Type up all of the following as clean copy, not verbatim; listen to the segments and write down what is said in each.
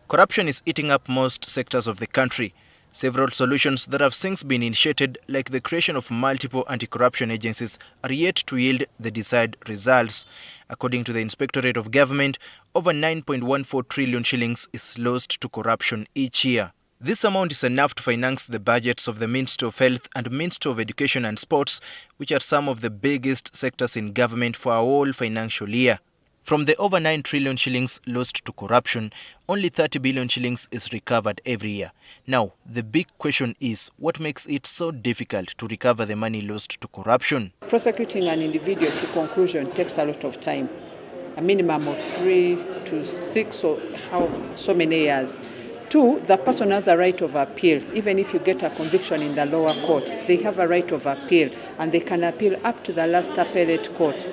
Corruption is eating up most sectors of the country. Several solutions that have since been initiated, like the creation of multiple anti-corruption agencies, are yet to yield the desired results. According to the Inspectorate of Government, over 9.14 trillion shillings is lost to corruption each year. This amount is enough to finance the budgets of the Ministry of Health and Ministry of Education and Sports, which are some of the biggest sectors in government for a whole financial year. From the over 9 trillion shillings lost to corruption, only 30 billion shillings is recovered every year. Now, the big question is, what makes it so difficult to recover the money lost to corruption? Prosecuting an individual to conclusion takes a lot of time, a minimum of 3 to 6 or so many years. 2, the person has a right of appeal. Even if you get a conviction in the lower court, they have a right of appeal, and they can appeal up to the last appellate court.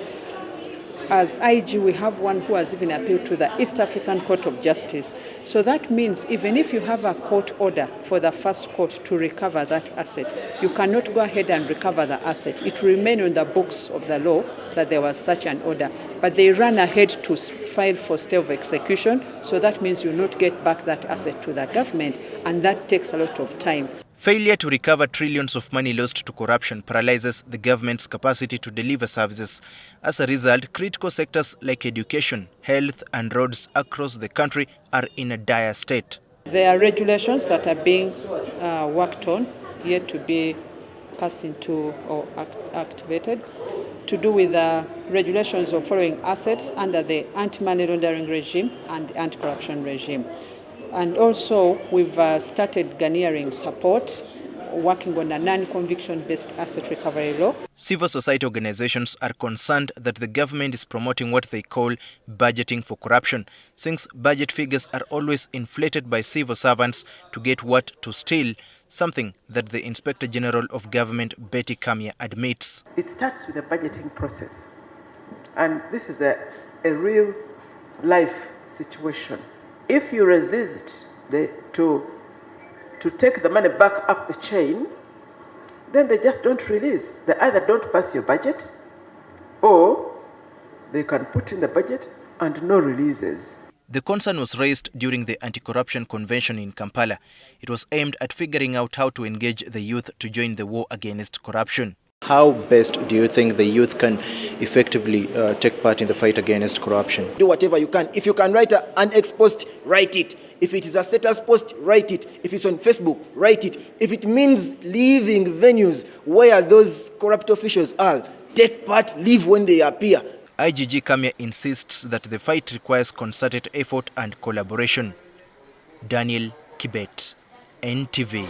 As IG, we have one who has even appealed to the East African Court of Justice. So that means even if you have a court order for the first court to recover that asset, you cannot go ahead and recover the asset. It will remain on the books of the law that there was such an order. But they run ahead to file for stay of execution, so that means you not get back that asset to the government, and that takes a lot of time. Failure to recover trillions of money lost to corruption paralyzes the government's capacity to deliver services. As a result, critical sectors like education, health and roads across the country are in a dire state. There are regulations that are being worked on, yet to be passed into or activated, to do with the regulations of following assets under the anti-money laundering regime and the anti-corruption regime. And also, we've started garnering support, working on a non-conviction-based asset recovery law. Civil society organizations are concerned that the government is promoting what they call budgeting for corruption, since budget figures are always inflated by civil servants to get what to steal, something that the Inspector General of Government, Beti Kamya, admits. It starts with a budgeting process, and this is a real-life situation. If you resist to take the money back up the chain, then they just don't release. They either don't pass your budget, or they can put in the budget and no releases. The concern was raised during the Anti-Corruption Convention in Kampala. It was aimed at figuring out how to engage the youth to join the war against corruption. How best do you think the youth can effectively take part in the fight against corruption? Do whatever you can. If you can write an ex post, write it. If it is a status post, write it. If it's on Facebook, write it. If it means leaving venues where those corrupt officials are, take part, leave when they appear. IGG Kamya insists that the fight requires concerted effort and collaboration. Daniel Kibet, NTV.